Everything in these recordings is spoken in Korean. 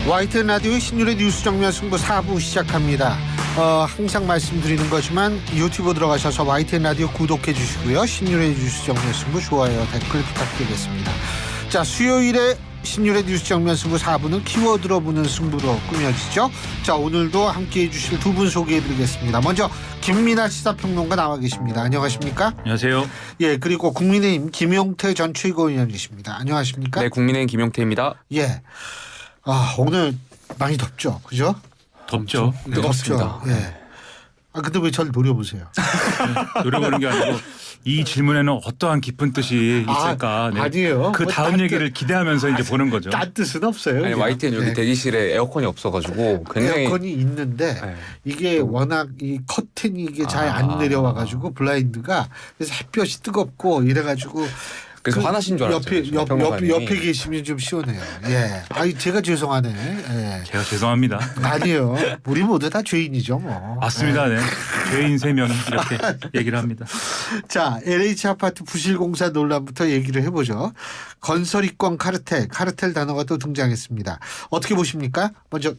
YTN 라디오의 신율의 뉴스 정면 승부 4부 시작합니다. 항상 말씀드리는 거지만 유튜브 들어가셔서 YTN 라디오 구독해 주시고요. 신율의 뉴스 정면 승부 좋아요 댓글 부탁드리겠습니다. 자, 수요일에 신율의 뉴스 정면 승부 4부는 키워드로 보는 승부로 꾸며지죠. 자, 오늘도 함께해 주실 두 분 소개해 드리겠습니다. 먼저 김민하 시사평론가 나와 계십니다. 안녕하십니까? 안녕하세요. 예, 그리고 국민의힘 김용태 전 최고위원이십니다. 안녕하십니까? 네, 국민의힘 김용태입니다. 예. 오늘 많이 덥죠, 그죠? 덥죠. 네, 덥습니다. 예. 근데 왜 저를 노려보세요? 노려보는 게 아니고 이 질문에는 어떠한 깊은 뜻이 있을까? 네. 아니에요. 그 다음 얘기를 기대하면서 이제 보는 거죠. 딴 뜻은 없어요. 아니, YTN 여기 대기실에 에어컨이 없어가지고 굉장히 에어컨이 있는데 네. 이게 워낙 이 커튼이 이게 잘 안 내려와가지고 블라인드가 그래서 햇볕이 뜨겁고 이래가지고. 그래서 화나신 줄 알았어요. 옆에 계시면 좀 시원해요. 예. 제가 죄송하네. 예. 제가 죄송합니다. 아니요. 우리 모두 다 죄인이죠, 뭐. 맞습니다. 네. 죄인 3명이 이렇게 얘기를 합니다. 자, LH 아파트 부실 공사 논란부터 얘기를 해보죠. 건설 이권 카르텔 단어가 또 등장했습니다. 어떻게 보십니까? 먼저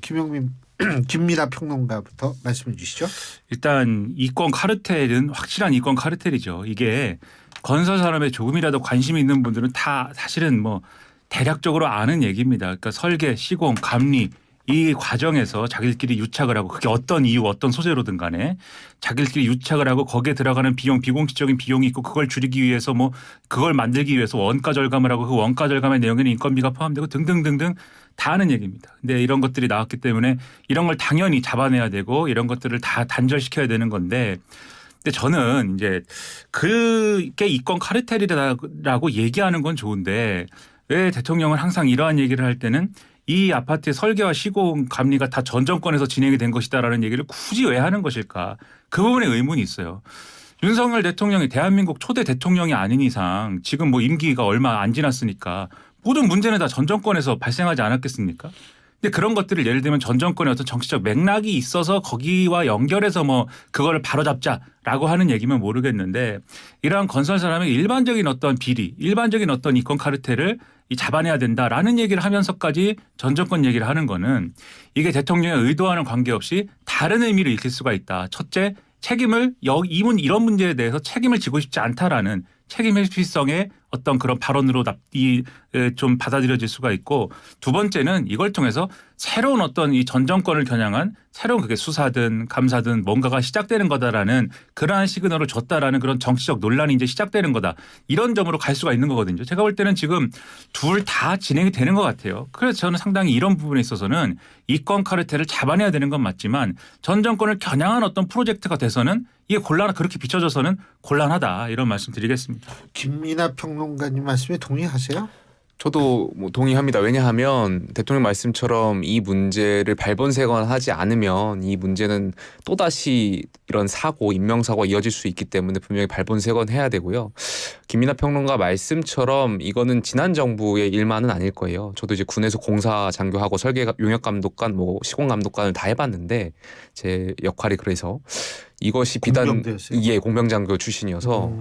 김민하 평론가부터 말씀해 주시죠. 일단 이권 카르텔은 확실한 이권 카르텔이죠. 이게 건설 산업에 조금이라도 관심이 있는 분들은 다 사실은 뭐 대략적으로 아는 얘기입니다. 그러니까 설계, 시공, 감리 이 과정에서 자기들끼리 유착을 하고 그게 어떤 이유 어떤 소재로든 간에 자기들끼리 유착을 하고 거기에 들어가는 비용 비공식적인 비용이 있고 그걸 줄이기 위해서 뭐 그걸 만들기 위해서 원가 절감을 하고 그 원가 절감의 내용에는 인건비가 포함되고 등등등등 다 아는 얘기입니다. 근데 이런 것들이 나왔기 때문에 이런 걸 당연히 잡아내야 되고 이런 것들을 다 단절시켜야 되는 건데 근데 저는 이제 그게 이권 카르텔이라고 얘기하는 건 좋은데 왜 대통령은 항상 이러한 얘기를 할 때는 이 아파트의 설계와 시공 감리가 다 전 정권에서 진행이 된 것이다라는 얘기를 굳이 왜 하는 것일까? 그 부분에 의문이 있어요. 윤석열 대통령이 대한민국 초대 대통령이 아닌 이상 지금 뭐 임기가 얼마 안 지났으니까 모든 문제는 다 전 정권에서 발생하지 않았겠습니까? 근데 그런 것들을 예를 들면 전 정권의 어떤 정치적 맥락이 있어서 거기와 연결해서 뭐 그거를 바로잡자라고 하는 얘기면 모르겠는데 이러한 건설 사람의 일반적인 어떤 비리, 일반적인 어떤 이권 카르텔을 잡아내야 된다라는 얘기를 하면서까지 전 정권 얘기를 하는 거는 이게 대통령의 의도와는 관계없이 다른 의미를 읽힐 수가 있다. 첫째, 책임을 이런 문제에 대해서 책임을 지고 싶지 않다라는 책임 회피성의 어떤 그런 발언으로 좀 받아들여질 수가 있고 두 번째는 이걸 통해서 새로운 어떤 이 전 정권을 겨냥한 새로운 그게 수사든 감사든 뭔가가 시작되는 거다라는 그러한 시그널을 줬다라는 그런 정치적 논란이 이제 시작되는 거다. 이런 점으로 갈 수가 있는 거거든요. 제가 볼 때는 지금 둘 다 진행이 되는 것 같아요. 그래서 저는 상당히 이런 부분에 있어서는 이권 카르텔을 잡아내야 되는 건 맞지만 전 정권을 겨냥한 어떤 프로젝트가 돼서는 이게 그렇게 비춰져서는 곤란하다. 이런 말씀 드리겠습니다. 김민하 평론가님 말씀에 동의하세요? 저도 뭐 동의합니다. 왜냐하면 대통령 말씀처럼 이 문제를 발본색원하지 않으면 이 문제는 또다시 이런 사고, 인명사고가 이어질 수 있기 때문에 분명히 발본색원해야 되고요. 김민하 평론가 말씀처럼 이거는 지난 정부의 일만은 아닐 거예요. 저도 이제 군에서 공사 장교하고 설계 용역감독관, 뭐 시공감독관을 다 해봤는데 제 역할이 그래서 이것이 비단 공병장교 출신이어서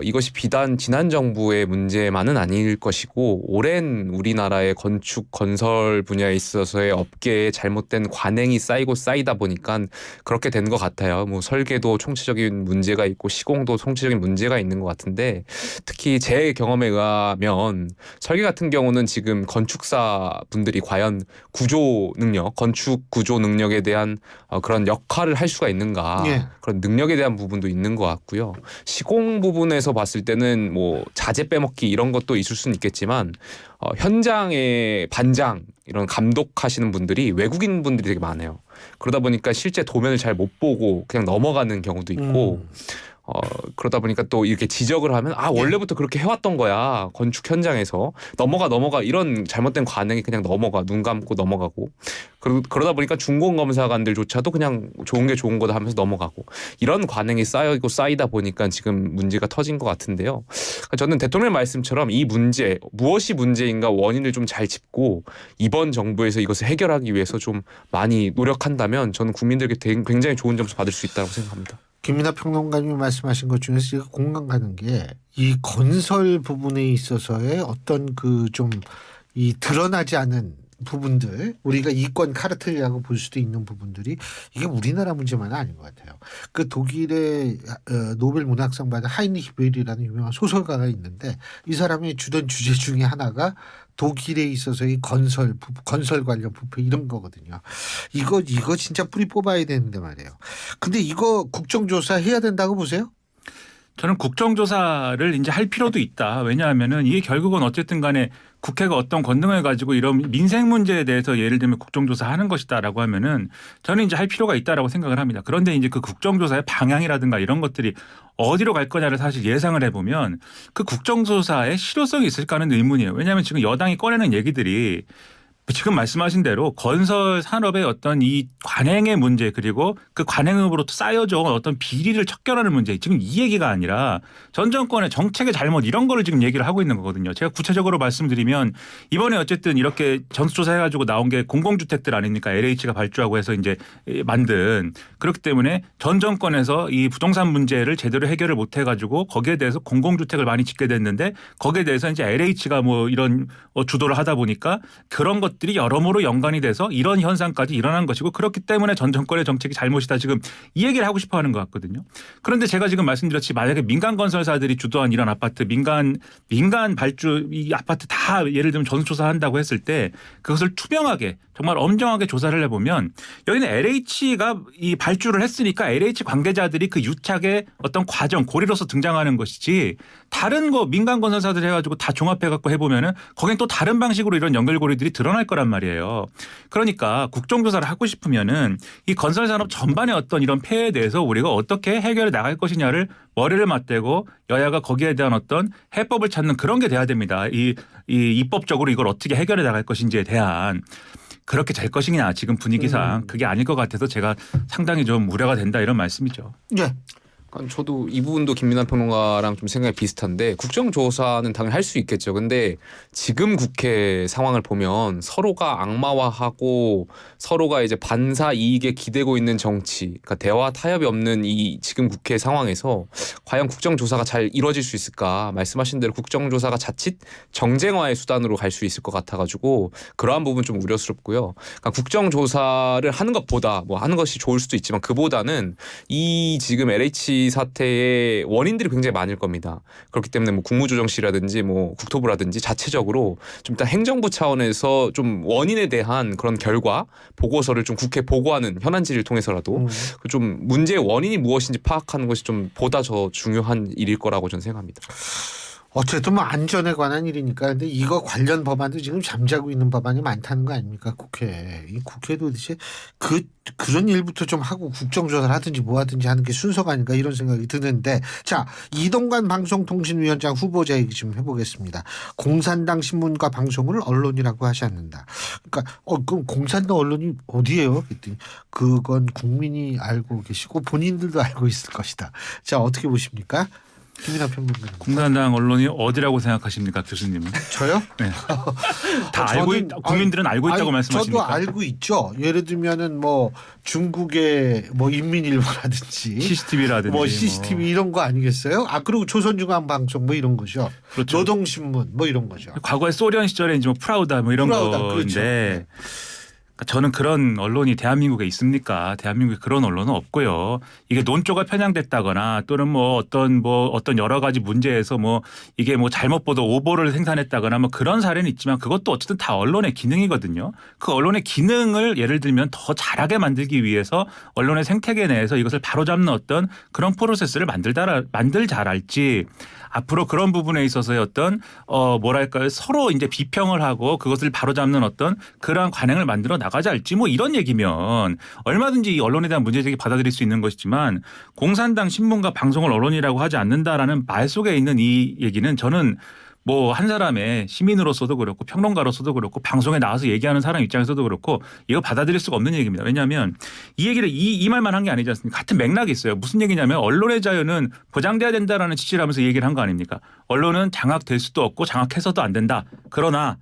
이것이 비단 지난 정부의 문제만은 아닐 것이고 오랜 우리나라의 건축 건설 분야에 있어서의 업계에 잘못된 관행이 쌓이고 쌓이다 보니까 그렇게 된 것 같아요. 뭐 설계도 총체적인 문제가 있고 시공도 총체적인 문제가 있는 것 같은데 특히 제 경험에 의하면 설계 같은 경우는 지금 건축사 분들이 과연 구조 능력, 건축 구조 능력에 대한 그런 역할을 할 수가 있는가 그런 능력에 대한 부분도 있는 것 같고요. 시공 부분에서 봤을 때는 뭐 자재 빼먹기 이런 것도 있을 수는 있겠지만 현장의 반장 이런 감독하시는 분들이 외국인 분들이 되게 많아요. 그러다 보니까 실제 도면을 잘 못 보고 그냥 넘어가는 경우도 있고 그러다 보니까 또 이렇게 지적을 하면 원래부터 그렇게 해왔던 거야. 건축 현장에서 넘어가 이런 잘못된 관행이 그냥 넘어가 눈 감고 넘어가고 그러다 보니까 준공검사관들조차도 그냥 좋은 게 좋은 거다 하면서 넘어가고 이런 관행이 쌓이고 쌓이다 보니까 지금 문제가 터진 것 같은데요. 저는 대통령 말씀처럼 이 문제 무엇이 문제인가 원인을 좀 잘 짚고 이번 정부에서 이것을 해결하기 위해서 좀 많이 노력한다면 저는 국민들에게 굉장히 좋은 점수 받을 수 있다고 생각합니다. 김민하 평론가님이 말씀하신 것 중에서 제가 공감 가는 게 이 건설 부분에 있어서의 어떤 그 좀 이 드러나지 않은 부분들 우리가 이권 카르텔이라고 볼 수도 있는 부분들이 이게 우리나라 문제만은 아닌 것 같아요. 그 독일의 노벨 문학상 받은 하이니히 베일이라는 유명한 소설가가 있는데 이 사람의 주된 주제 중에 하나가 독일에 있어서의 건설 관련 부패 이런 거거든요. 이거 진짜 뿌리 뽑아야 되는데 말이에요. 근데 이거 국정조사 해야 된다고 보세요? 저는 국정조사를 이제 할 필요도 있다. 왜냐하면은 이게 결국은 어쨌든 간에 국회가 어떤 권능을 가지고 이런 민생 문제에 대해서 예를 들면 국정조사하는 것이다라고 하면은 저는 이제 할 필요가 있다라고 생각을 합니다. 그런데 이제 그 국정조사의 방향이라든가 이런 것들이 어디로 갈 거냐를 사실 예상을 해보면 그 국정조사의 실효성이 있을까 하는 의문이에요. 왜냐하면 지금 여당이 꺼내는 얘기들이 지금 말씀하신 대로 건설 산업의 어떤 이 관행의 문제 그리고 그 관행으로부터 쌓여져 어떤 비리를 척결하는 문제 지금 이 얘기가 아니라 전 정권의 정책의 잘못 이런 거를 지금 얘기를 하고 있는 거거든요. 제가 구체적으로 말씀드리면 이번에 어쨌든 이렇게 전수조사 해가지고 나온 게 공공주택들 아닙니까? LH가 발주하고 해서 이제 만든 그렇기 때문에 전 정권에서 이 부동산 문제를 제대로 해결을 못 해가지고 거기에 대해서 공공주택을 많이 짓게 됐는데 거기에 대해서 이제 LH가 뭐 이런 주도를 하다 보니까 그런 것 들이 여러모로 연관이 돼서 이런 현상까지 일어난 것이고 그렇기 때문에 전 정권의 정책이 잘못이다 지금 이 얘기를 하고 싶어 하는 것 같거든요. 그런데 제가 지금 말씀드렸지 만약에 민간 건설사들이 주도한 이런 아파트 민간 발주 이 아파트 다 예를 들면 전수조사한다고 했을 때 그것을 투명하게 정말 엄정하게 조사를 해보면 여기는 LH가 이 발주를 했으니까 LH 관계자들이 그 유착의 어떤 과정 고리로서 등장하는 것이지 다른 거 민간 건설사들 해가지고 다 종합해갖고 해보면은 거긴 또 다른 방식으로 이런 연결고리들이 드러날 거란 말이에요. 그러니까 국정조사를 하고 싶으면은 이 건설산업 전반의 어떤 이런 폐해에 대해서 우리가 어떻게 해결해 나갈 것이냐를 머리를 맞대고 여야가 거기에 대한 어떤 해법을 찾는 그런 게 돼야 됩니다. 이 입법적으로 이걸 어떻게 해결해 나갈 것인지에 대한 그렇게 될 것이냐 지금 분위기상 그게 아닐 것 같아서 제가 상당히 좀 우려가 된다 이런 말씀이죠. 네. 저도 이 부분도 김민하 평론가랑 좀 생각이 비슷한데 국정조사는 당연히 할 수 있겠죠. 근데 지금 국회 상황을 보면 서로가 악마화하고 서로가 이제 반사 이익에 기대고 있는 정치, 그러니까 대화 타협이 없는 이 지금 국회 상황에서 과연 국정조사가 잘 이루어질 수 있을까? 말씀하신 대로 국정조사가 자칫 정쟁화의 수단으로 갈 수 있을 것 같아가지고 그러한 부분 좀 우려스럽고요. 그러니까 국정조사를 하는 것보다 뭐 하는 것이 좋을 수도 있지만 그보다는 이 지금 LH 사태의 원인들이 굉장히 많을 겁니다. 그렇기 때문에 뭐 국무조정실이라든지 뭐 국토부라든지 자체적으로 좀 일단 행정부 차원에서 좀 원인에 대한 그런 결과 보고서를 좀 국회에 보고하는 현안 질의를 통해서라도 좀 문제의 원인이 무엇인지 파악하는 것이 좀 보다 더 중요한 일일 거라고 저는 생각합니다. 어쨌든 뭐 안전에 관한 일이니까. 근데 이거 관련 법안도 지금 잠자고 있는 법안이 많다는 거 아닙니까? 국회에. 이 국회도 도대체 그런 일부터 좀 하고 국정조사를 하든지 뭐 하든지 하는 게 순서가 아닌가 이런 생각이 드는데 자 이동관 방송통신위원장 후보자 얘기 좀 해보겠습니다. 공산당 신문과 방송을 언론이라고 하지 않는다. 그러니까 그럼 공산당 언론이 어디예요? 그랬더니 그건 국민이 알고 계시고 본인들도 알고 있을 것이다. 자 어떻게 보십니까? 김민하 평론가님. 공산당 언론이 어디라고 생각하십니까 교수님은? 저요? 네. 다 국민들은 알고 있다고 말씀하십니까? 저도 알고 있죠. 예를 들면은 뭐 중국의 뭐 인민일보라든지 CCTV라든지 뭐 CCTV 이런 거 아니겠어요? 아 그리고 조선중앙방송 뭐 이런 거죠. 그렇죠. 노동신문 뭐 이런 거죠. 과거에 소련 시절에 이제 뭐 프라우다 뭐 이런 건데 그렇죠. 네. 저는 그런 언론이 대한민국에 있습니까? 대한민국에 그런 언론은 없고요. 이게 논조가 편향됐다거나 또는 뭐 어떤 여러 가지 문제에서 뭐 이게 뭐 잘못 보도 오보를 생산했다거나 뭐 그런 사례는 있지만 그것도 어쨌든 다 언론의 기능이거든요. 그 언론의 기능을 예를 들면 더 잘하게 만들기 위해서 언론의 생태계 내에서 이것을 바로잡는 어떤 그런 프로세스를 만들자랄지 앞으로 그런 부분에 있어서의 어떤 뭐랄까요 서로 이제 비평을 하고 그것을 바로잡는 어떤 그러한 관행을 만들어 나가자 할지 뭐 이런 얘기면 얼마든지 이 언론에 대한 문제제기 받아들일 수 있는 것이지만 공산당 신문과 방송을 언론이라고 하지 않는다라는 말 속에 있는 이 얘기는 저는 뭐 한 사람의 시민으로서도 그렇고 평론가로서도 그렇고 방송에 나와서 얘기하는 사람 입장에서도 그렇고 이거 받아들일 수가 없는 얘기입니다. 왜냐하면 이 얘기를 이 말만 한 게 아니지 않습니까? 같은 맥락이 있어요. 무슨 얘기냐면 언론의 자유는 보장돼야 된다라는 취지를 하면서 얘기를 한 거 아닙니까? 언론은 장악될 수도 없고 장악해서도 안 된다. 그러나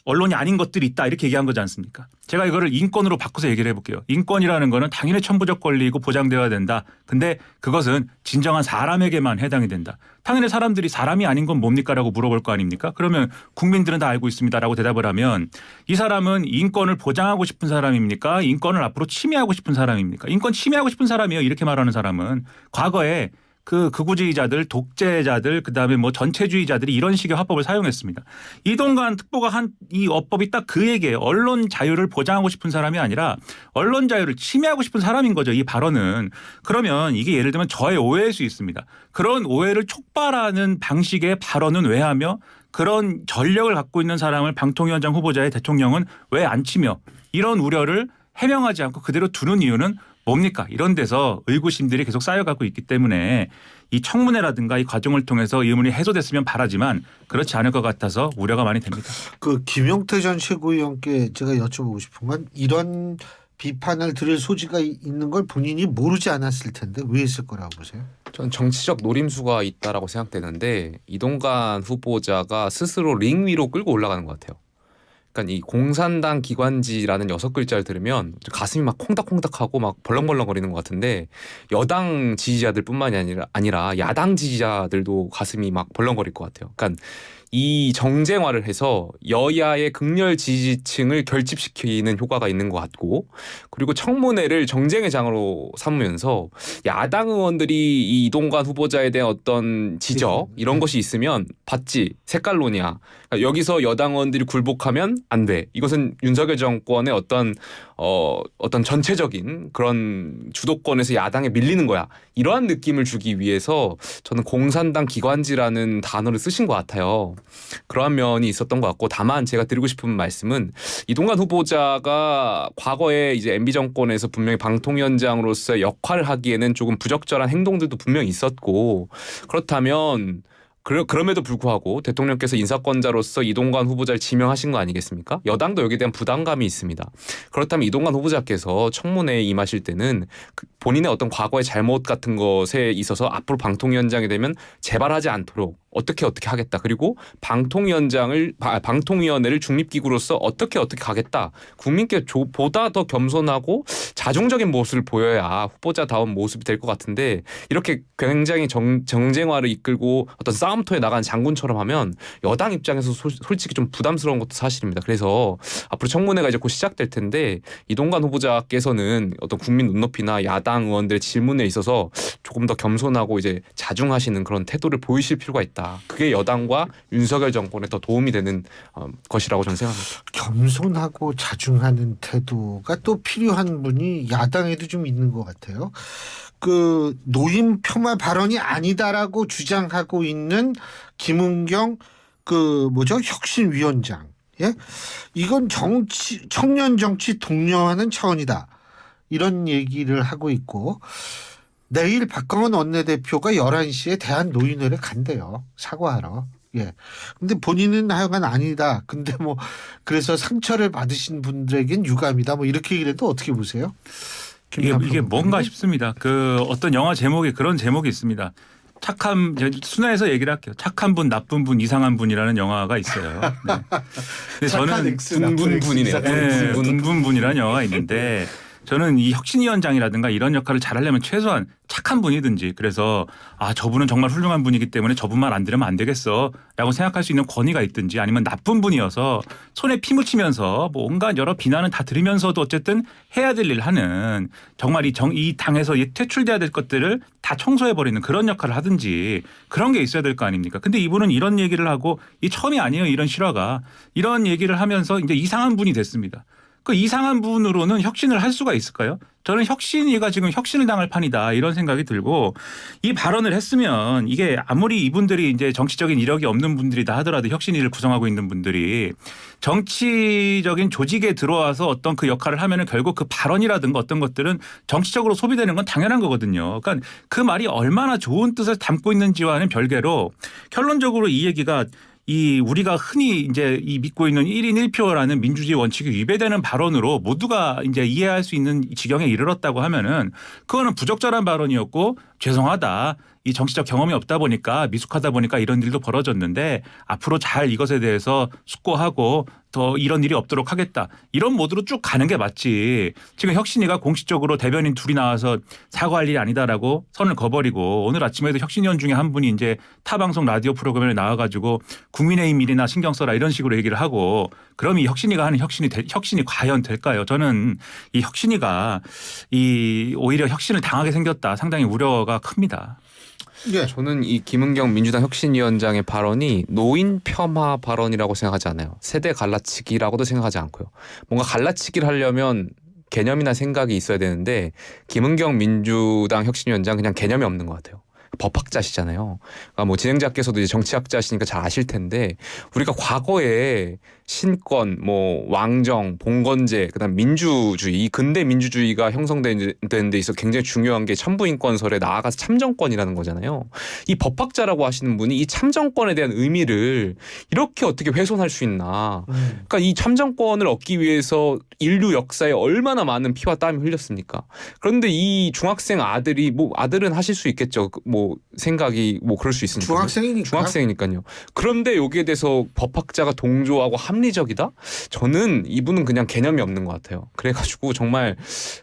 언론이 아닌 것들이 있다 이렇게 얘기한 거지 않습니까? 제가 이거를 인권으로 바꿔서 얘기를 해볼게요. 인권이라는 거는 당연히 천부적 권리이고 보장되어야 된다. 근데 그것은 진정한 사람에게만 해당이 된다. 당연히 사람들이 사람이 아닌 건 뭡니까라고 물어볼 거 아닙니까? 그러면 국민들은 다 알고 있습니다라고 대답을 하면 이 사람은 인권을 보장하고 싶은 사람입니까? 인권을 앞으로 침해하고 싶은 사람입니까? 인권 침해하고 싶은 사람이에요. 이렇게 말하는 사람은 과거에 그 극우주의자들, 독재자들, 그다음에 뭐 전체주의자들이 이런 식의 화법을 사용했습니다. 이동관 특보가 한 이 어법이 딱 그 얘기예요. 언론 자유를 보장하고 싶은 사람이 아니라 언론 자유를 침해하고 싶은 사람인 거죠. 이 발언은. 그러면 이게 예를 들면 저의 오해일 수 있습니다. 그런 오해를 촉발하는 방식의 발언은 왜 하며 그런 전력을 갖고 있는 사람을 방통위원장 후보자의 대통령은 왜 안 치며 이런 우려를 해명하지 않고 그대로 두는 이유는 뭡니까? 이런 데서 의구심들이 계속 쌓여가고 있기 때문에 이 청문회라든가 이 과정을 통해서 이 의문이 해소됐으면 바라지만 그렇지 않을 것 같아서 우려가 많이 됩니다. 그 김용태 전 최고위원께 제가 여쭤보고 싶은 건 이런 비판을 들을 소지가 있는 걸 본인이 모르지 않았을 텐데 왜 했을 거라고 보세요? 전 정치적 노림수가 있다라고 생각되는데 이동관 후보자가 스스로 링 위로 끌고 올라가는 것 같아요. 그러니까 이 공산당 기관지라는 6글자를 들으면 가슴이 막 콩닥콩닥하고 막 벌렁벌렁거리는 것 같은데 여당 지지자들뿐만이 아니라 야당 지지자들도 가슴이 막 벌렁거릴 것 같아요. 그러니까 이 정쟁화를 해서 여야의 극렬 지지층을 결집시키는 효과가 있는 것 같고 그리고 청문회를 정쟁의 장으로 삼으면서 야당 의원들이 이 이동관 후보자에 대한 어떤 지적 이런 것이 있으면 봤지 색깔론이야. 그러니까 여기서 여당 의원들이 굴복하면 안 돼. 이것은 윤석열 정권의 어떤 전체적인 그런 주도권에서 야당에 밀리는 거야. 이러한 느낌을 주기 위해서 저는 공산당 기관지라는 단어를 쓰신 것 같아요. 그러한 면이 있었던 것 같고 다만 제가 드리고 싶은 말씀은 이동관 후보자가 과거에 이제 MB 정권에서 분명히 방통위원장으로서의 역할을 하기에는 조금 부적절한 행동들도 분명히 있었고 그렇다면 그럼에도 불구하고 대통령께서 인사권자로서 이동관 후보자를 지명하신 거 아니겠습니까? 여당도 여기에 대한 부담감이 있습니다. 그렇다면 이동관 후보자께서 청문회에 임하실 때는 본인의 어떤 과거의 잘못 같은 것에 있어서 앞으로 방통위원장이 되면 재발하지 않도록 어떻게 하겠다. 그리고 방통위원회를 중립기구로서 어떻게 가겠다. 국민께 보다 더 겸손하고 자중적인 모습을 보여야 후보자다운 모습이 될 것 같은데 이렇게 굉장히 정쟁화를 이끌고 어떤 싸움터에 나간 장군처럼 하면 여당 입장에서 솔직히 좀 부담스러운 것도 사실입니다. 그래서 앞으로 청문회가 이제 곧 시작될 텐데 이동관 후보자께서는 어떤 국민 눈높이나 야당 의원들의 질문에 있어서 조금 더 겸손하고 이제 자중하시는 그런 태도를 보이실 필요가 있다. 그게 여당과 윤석열 정권에 더 도움이 되는 것이라고 저는 생각합니다. 겸손하고 자중하는 태도가 또 필요한 분이 야당에도 좀 있는 것 같아요. 그 노인 폄하 발언이 아니다라고 주장하고 있는 김은경 혁신위원장. 예? 이건 청년 정치 독려하는 차원이다. 이런 얘기를 하고 있고 내일 박광원 원내대표가 11시에 대한노인회를 간대요. 사과하러. 예. 근데 본인은 하여간 아니다. 근데 그래서 상처를 받으신 분들에겐 유감이다. 이렇게 얘기를 해도 어떻게 보세요? 이게 뭔가 싶습니다. 그 어떤 영화 제목에 그런 제목이 있습니다. 순화해서 얘기를 할게요. 착한 분, 나쁜 분, 이상한 분이라는 영화가 있어요. 네. 근데 저는 분이네요. 네, 분이라는 영화가 있는데 저는 이 혁신위원장이라든가 이런 역할을 잘하려면 최소한 착한 분이든지 그래서 저분은 정말 훌륭한 분이기 때문에 저분만 안 들으면 안 되겠어 라고 생각할 수 있는 권위가 있든지 아니면 나쁜 분이어서 손에 피 묻히면서 온갖 여러 비난은 다 들으면서도 어쨌든 해야 될 일을 하는 정말 이 당에서 퇴출돼야 될 것들을 다 청소해버리는 그런 역할을 하든지 그런 게 있어야 될 거 아닙니까? 근데 이분은 이런 얘기를 하고 이 처음이 아니에요. 이런 실화가. 이런 얘기를 하면서 이제 이상한 분이 됐습니다. 그 이상한 분으로는 혁신을 할 수가 있을까요? 저는 혁신위가 지금 혁신을 당할 판이다 이런 생각이 들고 이 발언을 했으면 이게 아무리 이분들이 이제 정치적인 이력이 없는 분들이다 하더라도 혁신위를 구성하고 있는 분들이 정치적인 조직에 들어와서 어떤 그 역할을 하면은 결국 그 발언이라든가 어떤 것들은 정치적으로 소비되는 건 당연한 거거든요. 그러니까 그 말이 얼마나 좋은 뜻을 담고 있는지와는 별개로 결론적으로 이 얘기가 우리가 흔히 이제 믿고 있는 1인 1표라는 민주주의 원칙이 위배되는 발언으로 모두가 이제 이해할 수 있는 지경에 이르렀다고 하면은 그거는 부적절한 발언이었고 죄송하다. 이 정치적 경험이 없다 보니까 미숙하다 보니까 이런 일도 벌어졌는데 앞으로 잘 이것에 대해서 숙고하고 더 이런 일이 없도록 하겠다. 이런 모드로 쭉 가는 게 맞지. 지금 혁신위가 공식적으로 대변인 둘이 나와서 사과할 일이 아니다라고 선을 그어버리고 오늘 아침에도 혁신위원 중에 한 분이 이제 타 방송 라디오 프로그램에 나와가지고 국민의힘 일이나 신경 써라 이런 식으로 얘기를 하고 그럼 이 혁신위가 하는 혁신이 과연 될까요? 저는 이 혁신위가 오히려 혁신을 당하게 생겼다. 상당히 우려가 큽니다. 예. 저는 이 김은경 민주당 혁신위원장의 발언이 노인 폄하 발언이라고 생각하지 않아요. 세대 갈라치기라고도 생각하지 않고요. 뭔가 갈라치기를 하려면 개념이나 생각이 있어야 되는데 김은경 민주당 혁신위원장 그냥 개념이 없는 것 같아요. 법학자시잖아요. 그러니까 뭐 진행자께서도 이제 정치학자시니까 잘 아실 텐데 우리가 과거에 신권, 뭐 왕정, 봉건제, 그다음 민주주의, 이 근대 민주주의가 형성되는 데 있어 굉장히 중요한 게 천부인권설에 나아가서 참정권이라는 거잖아요. 이 법학자라고 하시는 분이 이 참정권에 대한 의미를 이렇게 어떻게 훼손할 수 있나? 그러니까 이 참정권을 얻기 위해서 인류 역사에 얼마나 많은 피와 땀이 흘렸습니까? 그런데 이 중학생 아들이 뭐 아들은 하실 수 있겠죠. 뭐 생각이 뭐 그럴 수 있으니까. 중학생이니까요. 그런데 여기에 대해서 법학자가 동조하고 합리적이다? 저는 이분은 그냥 개념이 없는 것 같아요. 그래가지고 정말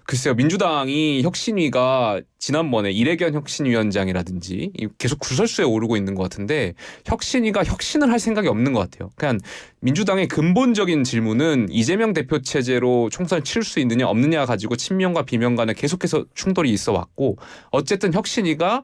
글쎄요. 민주당이 혁신위가 지난번에 이래견 혁신위원장이라든지 계속 구설수에 오르고 있는 것 같은데 혁신위가 혁신을 할 생각이 없는 것 같아요. 그냥 민주당의 근본적인 질문은 이재명 대표 체제로 총선을 치를 수 있느냐 없느냐 가지고 친명과 비명 간에 계속해서 충돌이 있어 왔고 어쨌든 혁신위가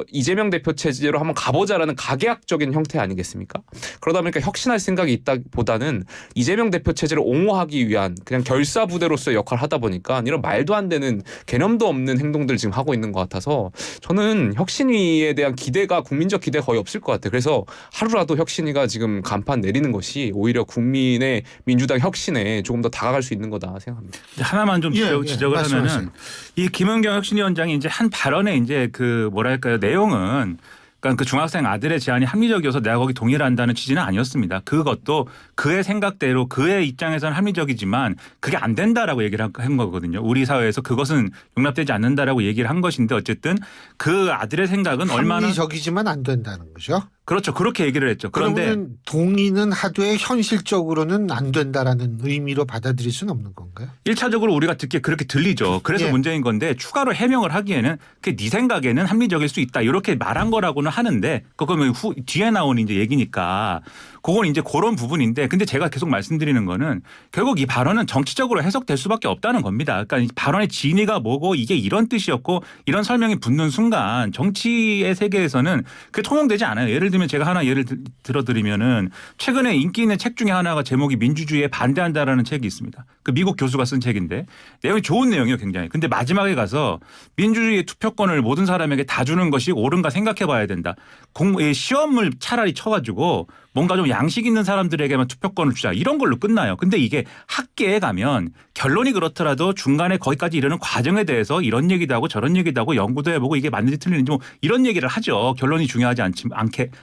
이재명 대표 체제로 한번 가보자라는 가계학적인 형태 아니겠습니까? 그러다 보니까 혁신할 생각이 있다보다는 이재명 대표 체제를 옹호하기 위한 그냥 결사부대로서의 역할을 하다 보니까 이런 말도 안 되는 개념도 없는 행동들을 지금 하고 있는 것 같아서 저는 혁신위에 대한 기대가 국민적 기대가 거의 없을 것 같아요. 그래서 하루라도 혁신위가 지금 간판 내리는 것이 오히려 국민의 민주당 혁신에 조금 더 다가갈 수 있는 거다 생각합니다. 하나만 좀 지적을 하면은 이 김은경 혁신위원장이 이제 한 발언에 이제 그 뭐랄까요 내용은 그러니까 그 중학생 아들의 제안이 합리적이어서 내가 거기 동의를 한다는 취지는 아니었습니다. 그것도 그의 생각대로 그의 입장에서는 합리적이지만 그게 안 된다라고 얘기를 한 거거든요. 우리 사회에서 그것은 용납되지 않는다라고 얘기를 한 것인데 어쨌든 그 아들의 생각은 얼마나 합리적이지만 안 된다는 거죠. 그렇죠. 그렇게 얘기를 했죠. 그런데 그러면 동의는 하되 현실적으로는 안 된다라는 의미로 받아들일 수는 없는 건가요? 1차적으로 우리가 듣기에 그렇게 들리죠. 그래서 예. 문제인 건데 추가로 해명을 하기에는 그게 네 생각에는 합리적일 수 있다. 이렇게 말한 거라고는 하는데 그거는 뒤에 나온 이제 얘기니까 그건 이제 그런 부분인데 근데 제가 계속 말씀드리는 거는 결국 이 발언은 정치적으로 해석될 수밖에 없다는 겁니다. 그러니까 이 발언의 진위가 뭐고 이게 이런 뜻이었고 이런 설명이 붙는 순간 정치의 세계에서는 그게 통용되지 않아요. 예를 들면 제가 하나 예를 들어드리면은 최근에 인기 있는 책 중에 하나가 제목이 민주주의에 반대한다라는 책이 있습니다. 그 미국 교수가 쓴 책인데 내용이 좋은 내용이에요, 굉장히. 근데 마지막에 가서 민주주의의 투표권을 모든 사람에게 다 주는 것이 옳은가 생각해 봐야 된다. 시험을 차라리 쳐가지고 뭔가 좀 양식 있는 사람들에게만 투표권을 주자 이런 걸로 끝나요. 근데 이게 학계에 가면 결론이 그렇더라도 중간에 거기까지 이르는 과정에 대해서 이런 얘기도 하고 저런 얘기도 하고 연구도 해보고 이게 맞는지 틀리는지 뭐 이런 얘기를 하죠. 결론이 중요하지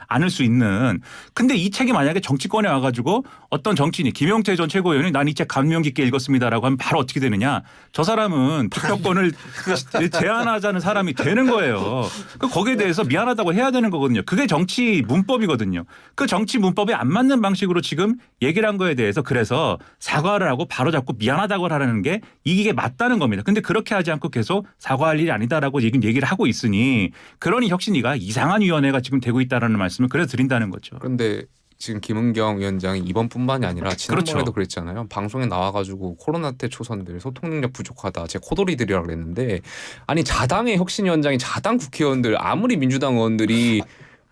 않을 수 있는. 근데 이 책이 만약에 정치권에 와가지고 어떤 정치인이 김용태 전 최고위원이 난 이 책 감명 깊게 읽었습니다라고 하면 바로 어떻게 되느냐. 저 사람은 투표권을 제한하자는 사람이 되는 거예요. 거기에 대해서 미안하다고 해야 되는 거거든요. 그게 정치 문법이거든요. 그 정치 문법에 안 맞는 방식으로 지금 얘기를 한 거에 대해서 그래서 사과를 하고 바로 잡고 미안하다고 하라는 게 이게 맞다는 겁니다. 근데 그렇게 하지 않고 계속 사과할 일이 아니다라고 지금 얘기를 하고 있으니 그러니 혁신위가 이상한 위원회가 지금 되고 있다라는 말씀을 그래서 드린다는 거죠. 그런데 지금 김은경 위원장이 이번뿐만이 아니라 지난번에도 그렇죠. 그랬잖아요. 방송에 나와가지고 코로나 때 초선들 소통 능력 부족하다. 제 코돌이들이라고 그랬는데 아니 자당의 혁신위원장이 자당 국회의원들 아무리 민주당 의원들이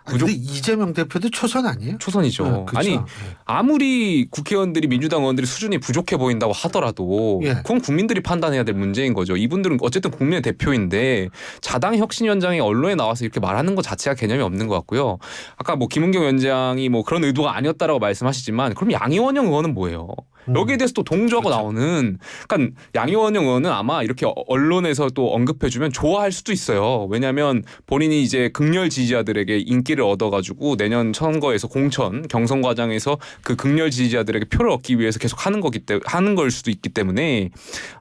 근데 이재명 대표도 초선 아니에요? 초선이죠. 그렇죠. 아니 아무리 국회의원들이 민주당 의원들이 수준이 부족해 보인다고 하더라도 예. 그건 국민들이 판단해야 될 문제인 거죠. 이분들은 어쨌든 국민의 대표인데 자당의 혁신위원장이 언론에 나와서 이렇게 말하는 것 자체가 개념이 없는 것 같고요. 아까 뭐 김은경 위원장이 뭐 그런 의도가 아니었다라고 말씀하시지만 그럼 양이원영 의원은 뭐예요? 여기에 대해서 또 동조하고 그렇죠. 나오는 그러니까 양효원 의원은 아마 이렇게 언론에서 또 언급해주면 좋아할 수도 있어요. 왜냐하면 본인이 이제 극렬 지지자들에게 인기를 얻어가지고 내년 선거에서 공천 경선 과정에서 그 극렬 지지자들에게 표를 얻기 위해서 계속 하는 걸 수도 있기 때문에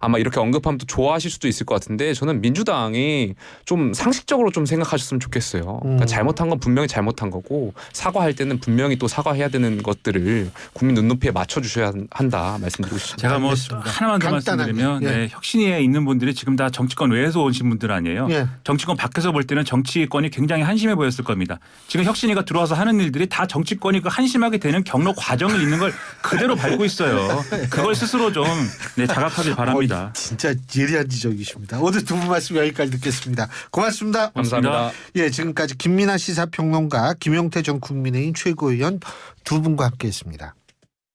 아마 이렇게 언급하면 또 좋아하실 수도 있을 것 같은데 저는 민주당이 좀 상식적으로 좀 생각하셨으면 좋겠어요. 그러니까 잘못한 건 분명히 잘못한 거고 사과할 때는 분명히 또 사과해야 되는 것들을 국민 눈높이에 맞춰주셔야 한다 말씀드리고 싶습니다. 제가 뭐 알겠습니다. 하나만 더 간단하게. 말씀드리면 예. 네, 혁신위에 있는 분들이 지금 다 정치권 외에서 오신 분들 아니에요. 예. 정치권 밖에서 볼 때는 정치권이 굉장히 한심해 보였을 겁니다. 지금 혁신위가 들어와서 하는 일들이 다 정치권이 그 한심하게 되는 경로 과정을 있는 걸 그대로 밟고 있어요. 그걸 스스로 좀 자각하길 바랍니다. 진짜 예리한 지적이십니다. 오늘 두 분 말씀 여기까지 듣겠습니다. 고맙습니다. 감사합니다. 예, 지금까지 김민하 시사평론가, 김용태 전 국민의힘 최고위원 두 분과 함께했습니다.